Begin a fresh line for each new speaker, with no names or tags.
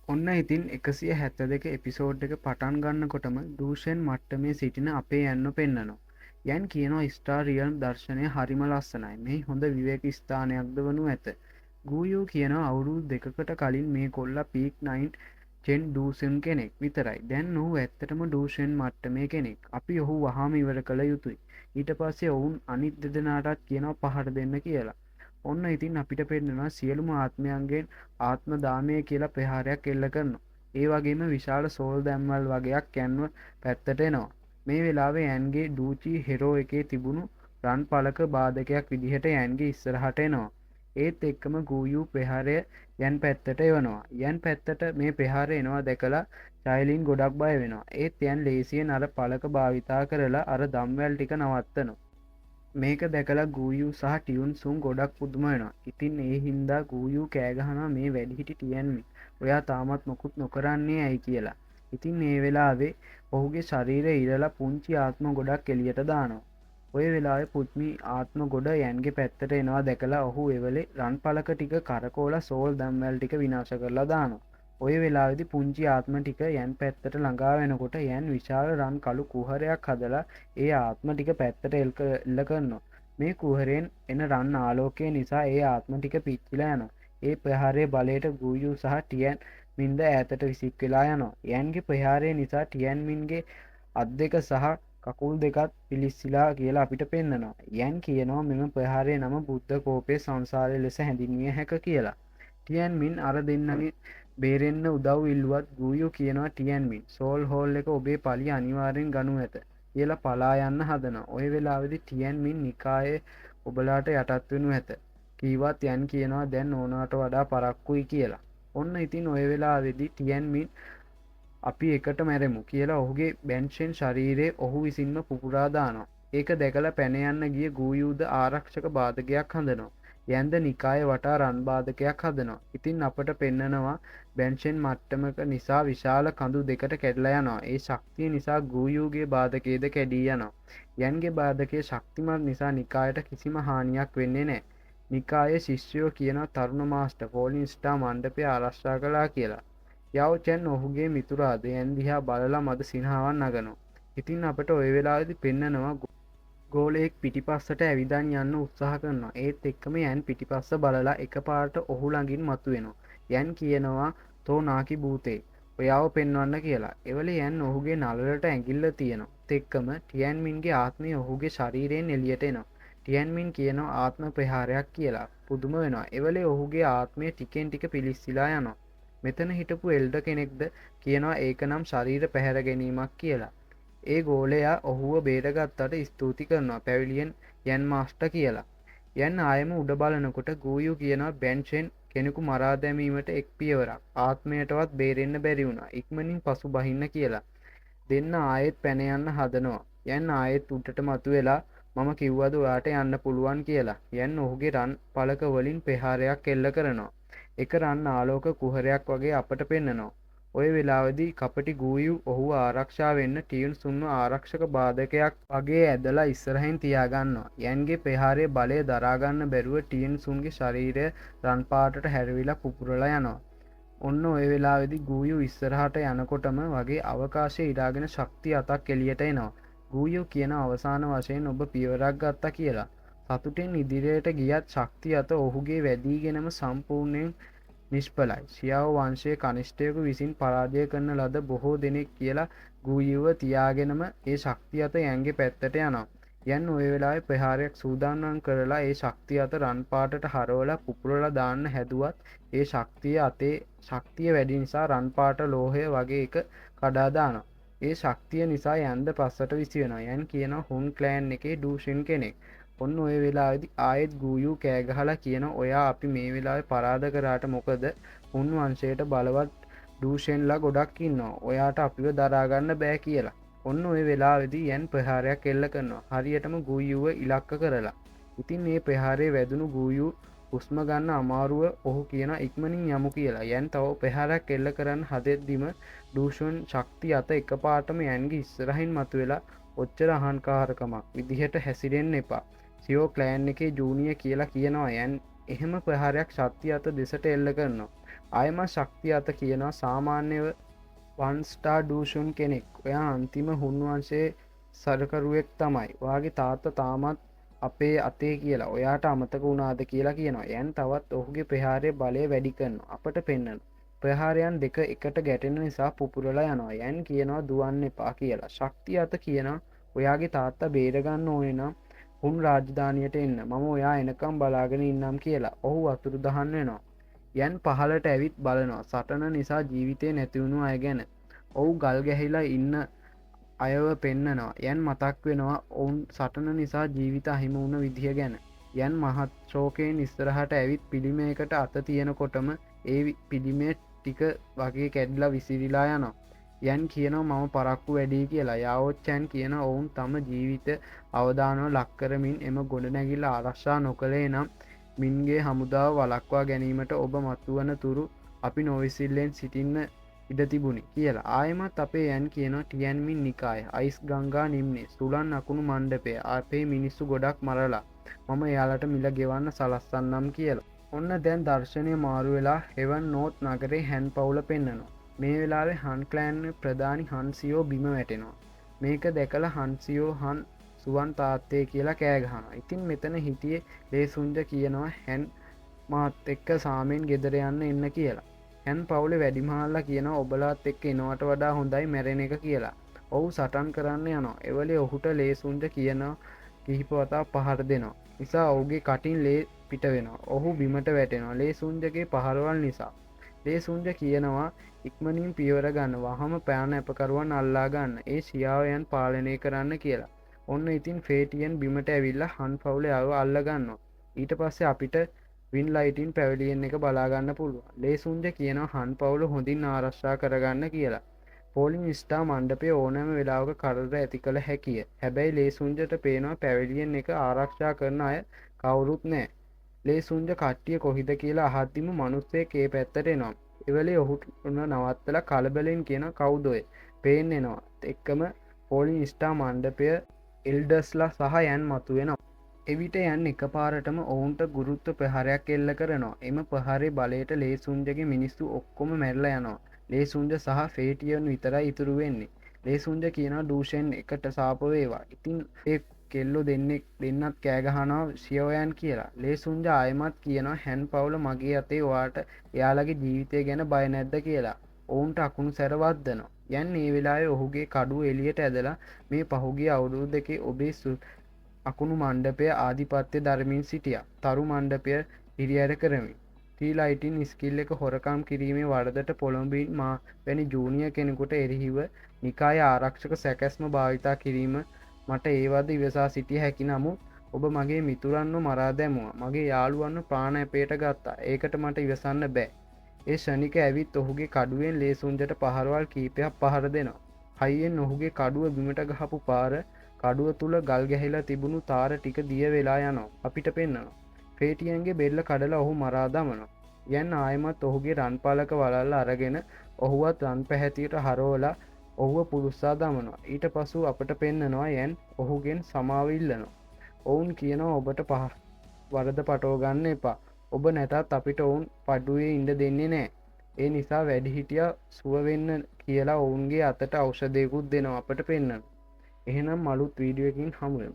ඔන්න ඉතින් 172 එපිසෝඩ් එක පටන් ගන්නකොටම දූෂන් මට්ටමේ සිටින අපේ යන්න පෙන්නනවා. යන් කියනවා ස්ටාර් රියල් දර්ශනය හරිම ලස්සනයි. මේ හොඳ විවේක ස්ථානයක්ද වනු ඇත. ගූයෝ කියනවා අවුරුදු දෙකකට කලින් මේ කොල්ලා පීක් 9 චෙන් ඩූසන් කෙනෙක් විතරයි. දැන් ඔහු ඇත්තටම ඩූෂන් මට්ටමේ කෙනෙක්. අපි ඔහු වහාම ඉවර කළ යුතුයි. ඊට පස්සේ ඔවුන් අනිත් දෙදෙනාටත් කියනවා පහර දෙන්න කියලා. ඔන්න ඉතින් අපිට පෙන්නවා සියලුම ආත්මයන්ගෙන් ආත්ම දාමය කියලා ප්‍රහාරයක් එල්ල කරනවා. ඒ වගේම විශාල සෝල් දැම්වල් වගේක් යන්ව පැත්තට එනවා. මේ වෙලාවේ යන්ගේ ඩූචි හෙරෝ එකේ තිබුණු රන් පලක බාධකයක් විදිහට යන්ගේ ඉස්සරහට එනවා. ඒත් එක්කම ගූයූ ප්‍රහාරය යන් පැත්තට එවනවා. යන් පැත්තට මේ ප්‍රහාර එනවා දැකලා චයිලින් ගොඩක් බය වෙනවා. ඒත් යන් ලේසියෙන් අර පලක භාවිතා කරලා අර දම්වැල් ටික නවත්තනවා. මේක දැකලා ගූයූ සහ ටියුන් සුන් ගොඩක් පුදුම වෙනවා. ඉතින් ඒ හින්දා ගූයූ කෑගහනවා මේ වැඩිහිටි ටියන්මි. ඔයා තාමත් මොකුත් නොකරන්නේ ඇයි කියලා. ඉතින් මේ වෙලාවේ ඔහුගේ ශරීරය ඉරලා පුංචි ආත්ම ගොඩක් එළියට දානවා. ඔය වෙලාවේ පුත්මි ආත්ම ගොඩ යන්ගේ පැත්තට එනවා දැකලා ඔහු එවලේ රන් පලක ටික කරකෝලා සෝල් දම්වැල් ටික විනාශ කරලා දානවා. ඔය වෙලාවේදී පුංචි ආත්ම ටික යන් පැත්තට ළඟා වෙනකොට යන් විශාල රන් කළු කුහරයක් හදලා ඒ ආත්ම ටික පැත්තට එල්ල කරනවා. මේ කුහරයෙන් එන රන් ආලෝකය නිසා ඒ ආත්ම ටික පිච්චිලා යනවා. ඒ ප්‍රහාරයේ බලයට ගූයූ සහ ටියන් මින්ද ඈතට විසික් වෙලා යනවා. යන්ගේ ප්‍රහාරය නිසා ටියන් මින්ගේ අත් දෙක සහ කකුල් දෙකත් පිලිස්සිලා කියලා අපිට පෙන්නනවා. යන් කියනවා මෙම ප්‍රහාරයේ නම බුද්ධ කෝපයේ සංසාරය ලෙස හැඳින්විය හැක කියලා. ටියන් මින් අර දෙන්නගේ බේරෙන්න උදව් ඉල්ලුවත් ගූයෝ කියනවා ටියන් මින් සෝල් හෝල් එක ඔබේ පලිය අනිවාර්යෙන් ගනු ඇත කියලා පලා යන්න හදනවා. ඔය වෙලාවේදී ටියන් මින් නිකායේ ඔබලාට යටත් වෙනු ඇත. කීවත් යන් කියනවා දැන් ඕනාට වඩා පරක්කුයි කියලා. ඔන්න ඉතින් ඔය වෙලාවේදී ටියන් මින් අපි එකට මැරෙමු කියලා ඔහුගේ බෙන්ෂන් ශරීරයේ ඔහු විසින්ම පුපුරා දානවා. ඒක දැකලා පැන යන්න ගිය ගූයූද ආරක්ෂක බාධකයක් හදනවා. යන්ද නිකාය වටා රන් බාධකයක් හදනවා. ඉතින් අපට පෙන්නනවා බෙන්ෂන් මට්ටමක නිසා විශාල කඳු දෙකට කැඩලා යනවා. ඒ ශක්තිය නිසා ගූයූගේ බාධකයේද කැඩී යනවා. යන්ගේ බාධකයේ ශක්තිමත් නිසා නිකායට කිසිම හානියක් වෙන්නේ නැහැ. නිකායේ ශිෂ්‍යයෝ කියනවා තරුණ මාස්ටර් ෆෝලින් ස්ටාර් මණ්ඩපය ආරක්ෂා කළා කියලා. යව් චැන් ඔහුගේ මිතුරාද යන් දිහා බලලා මද සිනහාවන් නගනවා. ඉතින් අපට ඔය වෙලාවේදී පෙන්නනවා ගෝලයෙක් පිටිපස්සට ඇවිදන් යන්න උත්සාහ කරනවා. ඒත් එක්කම යන් පිටිපස්ස බලලා එකපාරට ඔහු ළඟින් මතුවෙනවා. යන් කියනවා තෝ නාකි භූතේ ඔයාව පෙන්වන්න කියලා. එවලේ යන් ඔහුගේ නළලට ඇඟිල්ල තියෙනවා. එක්කම ටියන් මින්ගේ ආත්මය ඔහුගේ ශරීරයෙන් එළියට එනවා. ටියන් මින් කියනවා ආත්ම ප්‍රහාරයක් කියලා. පුදුම වෙනවා. එවලේ ඔහුගේ ආත්මය ටිකෙන් ටික පිලිස්සිලා යනවා. මෙතන හිටපු එල්ඩ කෙනෙක්ද කියනවා ඒක නම් ශරීර පැහැර ගැනීමක් කියලා. ඒ ගෝලයා ඔහුව බේරගත්තට ස්තුති කරනවා පැවිලියන් යන් මාස්ටර් කියලා. යන් ආයම උඩ බලනකොට ගූයු කියනවා බෙන්ෂන් කෙනෙකු මරා දැමීමට එක් පියවරක්. ආත්මයටවත් බේරෙන්න බැරි වුණා. ඉක්මනින් පසු බහින්න කියලා. දෙන්න ආයෙත් පැන යන්න හදනවා. යන් ආයෙත් උඩට මතුවෙලා මම කිව්වද ඔයාට යන්න පුළුවන් කියලා. යන් ඔහුගේ රන් පලක වලින් ප්‍රහාරයක් එල්ල කරනවා. එක රන් ආලෝක කුහරයක් වගේ අපට පෙන්නනවා. ඔය වෙලාවේදී කපටි ගූයු ඔහුව ආරක්ෂා වෙන්න ටියුන් සුන්ව ආරක්ෂක බාධකයක් වගේ ඇදලා ඉස්සරහින් තියාගන්නවා. යන්ගේ ප්‍රහාරයේ බලය දරා ගන්න බැරුව ටියුන් සුන්ගේ ශරීරය රන් පාටට හැරවිලා පුපුරලා යනවා. ඔන්න ඔය වෙලාවේදී ගූයු ඉස්සරහට යනකොටම වගේ අවකාශයේ ඉරාගෙන ශක්තිය අතක් එළියට එනවා. ගූයු කියන අවසාන වශයෙන් ඔබ පියවරක් ගත්තා කියලා. සතුටින් ඉදිරියට ගියත් ශක්තිය අත ඔහුගේ වැඩිගෙනම සම්පූර්ණයෙන් නිෂ්ඵලයි. ශියාව වංශයේ කනිෂ්ඨයෙකු විසින් පරාජය කරන ලද බොහෝ දෙනෙක් කියලා ගූයුව තියාගෙනම ඒ ශක්තිය අත යන්ගේ පැත්තට යනවා. යන් ඔය වෙලාවේ ප්‍රහාරයක් සූදානම් කරලා ඒ ශක්තිය අත රන් පාටට හරවලා පුපුරලා දාන්න හැදුවත් ඒ ශක්තිය වැඩි නිසා රන් පාට ලෝහය වගේ එක කඩා දානවා. ඒ ශක්තිය නිසා යන්ද පස්සට විසි වෙනවා. යන් කියනවා හුන් ක්ලෑන් එකේ ඩූෂන් කෙනෙක්. ඔන්න ඔය වෙලාවේදී ආයෙත් ගූයු කෑ ගහලා කියන ඔයා අපි මේ වෙලාවේ පරාද කරාට මොකද හුන් වංශයට බලවත් ඩූෂන්ලා ගොඩක් ඉන්නවා. ඔයාට අපිව දරා ගන්න බෑ කියලා. ඔන්න ඔය වෙලාවේදී යන් ප්‍රහාරයක් එල්ල කරනවා. හරියටම ගූයුව ඉලක්ක කරලා. ඉතින් මේ ප්‍රහාරයේ වැදුණු ගූයු හුස්ම ගන්න අමාරුව ඔහු කියන ඉක්මනින් යමු කියලා. යන් තව ප්‍රහාරයක් එල්ල කරන්න හදෙද්දිම ඩූෂන් ශක්තිය අත එකපාරටම යන්ගේ ඉස්සරහින් මතුවෙලා ඔච්චර අහංකාරකමක් විදිහට හැසිරෙන්න එපා. සියෝ ක්ලෑන් එකේ ජූනියර් කියලා කියනවා. යන් එහෙම ප්‍රහාරයක් ශක්තිය අත දෙසට එල්ල කරනවා. ආයම ශක්තිය අත කියනවා සාමාන්‍යව වන්ස්ටා ඩූෂන් කෙනෙක් ඔයා අන්තිම හුන්වන්සේ සරකරුවෙක් තමයි වාගේ තාත්ත තාමත් අපේ අතේ කියලා ඔයාට අමතක වුණාද කියලා කියනවා යන් තවත් ඔහුගේ ප්‍රහාරය බලය වැඩි කරන අපට පෙන්න්නන ප්‍රහාරයන් දෙක එකට ගැටෙන නිසා පුපුරලා යනවා යන් කියනවා දුවන්න එපා කියලා ශක්තිය අත කියනවා ඔයාගේ තාත්තා බේරගන්න ඕනෙනම් හුන් රාජධානයට එන්න මම ඔයා එනකම් බලාගෙන ඉන්නම් කියලා ඔහු අතුරු දහන්න වෙනවා යන් පහලට ඇවිත් බලනවා සටන නිසා ජීවිතය නැතිවුණු අය ගැන ඔහු ගල් ගැහිලා ඉන්න අයව පෙන්නනවා යන් මතක් වෙනවා ඔවුන් සටන නිසා ජීවිත අහිම වුණ විදිහ ගැන යන් මහත් ශෝකයෙන් ඉස්තරහට ඇවිත් පිළිමයකට අත තියෙනකොටම ඒ පිළිමේ ටික වගේ කැඩ්ලා විසිරිලා යනවා යන් කියනවා මම පරක්කු වැඩී කියලා යාවෝච්චයන් කියන ඔවුන් තම ජීවිත අවධානව ලක්කරමින් එම ගොඩනැගිල්ල ආරක්ෂා නොකළේ නම් මින්ගේ හමුදාව වලක්වා ගැනීමට ඔබ මත්තුවන තුරු අපි නොවිසිල්ලෙන් සිටින්න ඉඩ තිබුණි කියලා ආයමත් අපේ යන් කියනවා ටියන්මින් නිකාය අයිස් ගංගා නිම්නේ සුලන් අකුණු මණ්ඩපය අපේ මිනිස්සු ගොඩක් මරලා මම එයාලට මිල ගෙවන්න සලස්සන්නම් කියලා ඔන්න දැන් දර්ශනය මාරු වෙලා හෙවන් නෝත් නගරේ හැන් පවුල පෙන්න්නනවා මේ වෙලාවේ හන්ක්ලෑන් ප්‍රධානි හන්සියෝ බිම වැටෙනවා මේක දැකල හන්සියෝ හන් සුවන් තාත්තය කියලා කෑගහන ඉතින් මෙතන හිටියේ ලේසුන්ජ කියනවා හැන් මාත් එක්ක සාමෙන් ගෙදර යන්න එන්න කියලා හැන් පවුලේ වැඩිමහල්ලා කියන ඔබලාත් එක්ක එනවට වඩා හොඳයි මැරෙන එක කියලා ඔහු සටන් කරන්න යනවා එවලේ ඔහුට ලේසුන්ජ කියනවා කිහිපවතා පහර දෙනවා නිසා ඔහුගේ කටින් ලේ පිට වෙනවා ඔහු බිමට වැටෙනවා ලේසුන්ජගේ පහරවල් නිසා ලේසුන්ජ කියනවා ඉක්මනින් පියවර ගන්න වහම පෑන ඇපකරුවන් අල්ලා ගන්න ඒ ශියාවයන් පාලනය කරන්න කියලා ඔන්න ඉතින් ෆේටියන් බිමට ඇවිල්ලා හන් පවුලේ අව අල්ල ගන්නවා ඊට පස්සේ අපිට වින් ලයිටින් පැවලියෙන් එක බලාගන්න පුළුව ලේසුන්ජ කියනවා හන් පවුල හොඳින් ආරශ්ා කරගන්න කියලා පෝලින් ස්ටා මණ්ඩපේ ඕනෑම වෙලාවක කරද ඇති කළ හැකිය හැබැයි ලේසුන්ජට පේනවා පැවලියෙන් එක ආරක්ෂා කරන අය කවුරුත් නෑ ලේසුන්ජ කට්ටිය කොහිද කියලා අහත්තිම මනුස්සේ ඒ පැත්තට එනවා එවලේ ඔහුට උන්න නවත්තල කලබලෙන් කියන කවුදොය පේෙන් එනවා එක්කම පෝලින් ස්ටා මණ්ඩපය එල්ඩස්ලා සහ යන් මතු වෙනවා එවිට යන් එක පාරටම ඔවුන්ට ගුරුත්ව ප්‍රහාරයක් එල්ල කරනවා එම පහරේ බලයට ලේසුන්ජගේ මිනිස්සු ඔක්කොම මැරල යනවා ලේසුන්ජ සහ ෆේටියන් විතරයි ඉතුරු වෙන්නේ ලේසුන්ජ කියන දූෂෙන් එකට සාපවේවා ඉතින් ඒ කෙල්ලො දෙන්නත් කෑගහනවා ශියවයන් කියලා ලේසුන්ජ ආයමත් කියනවා හැන් පවුල මගේ අතේ වාට එයාලගේ ජීවිතය ගැන බය නැද්ද කියලා ඔවුන්ට අකුණු සැරවත්දනවා යන් ඒ වෙලාවේ ඔහුගේ කඩු එලියට ඇදලා මේ පහුගේ අවුරුදු දෙකේ ඔබේ අකුණු මණ්ඩපය ආධිපත්‍ය ධර්මින් සිටිය තරු මණ්ඩපය හිරියට කරමි ටීලයිටින් ස්කිල් එක හොරකම් කිරීමේ වරදට පොළොඹින් මා වැනි ජූනිය කෙනෙකුට එරෙහිව නිකාය ආරක්ෂක සැකැස්ම භාවිතා කිරීම මට ඒවද ඉවසා සිටිය හැකි නමු ඔබ මගේ මිතුරන්න මරා දැමුව මගේ යාළුවන්න ප්‍රාණ ඇපේට ගත්තා ඒකට මට ඉවසන්න බෑ ඒ ෂණික ඇවිත් ඔහුගේ කඩුවෙන් ලේසුන්ජට පහරවල් කීපයක් පහර දෙනවා හයියෙන් ඔහුගේ කඩුව බිමට ගහපු පාර කඩුව තුළ ගල් ගැහිලා තිබුණු තාර ටික දිය වෙලා යනවා අපිට පෙන්න්නනවා ෆේටියන්ගේ බෙල්ල කඩලා ඔහු මරා දමනවා යන් ආයමත් ඔහුගේ රන්පාලක වලල්ල අරගෙන ඔහුවත් රන් පැහැතියට හරෝලා ඔහුව පුරුස්සා දමනවා ඊට පසු අපට පෙන්නනවා යන් ඔහුගෙන් සමාවිල්ලනවා ඔවුන් කියනවා ඔබට පහ වරද පටෝගන්න එපා ඔබ නැතත් අපිට ඔවුන් පඩුවේ ඉඩ දෙන්නේ නෑ ඒ නිසා වැඩිහිටිය සුවවෙන්න කියලා ඔවුන්ගේ අතට අවෂධයකුත් දෙනවා අපට පෙන්න්න එහෙනම් මළුත් වීඩියෝකින් හමුුවම්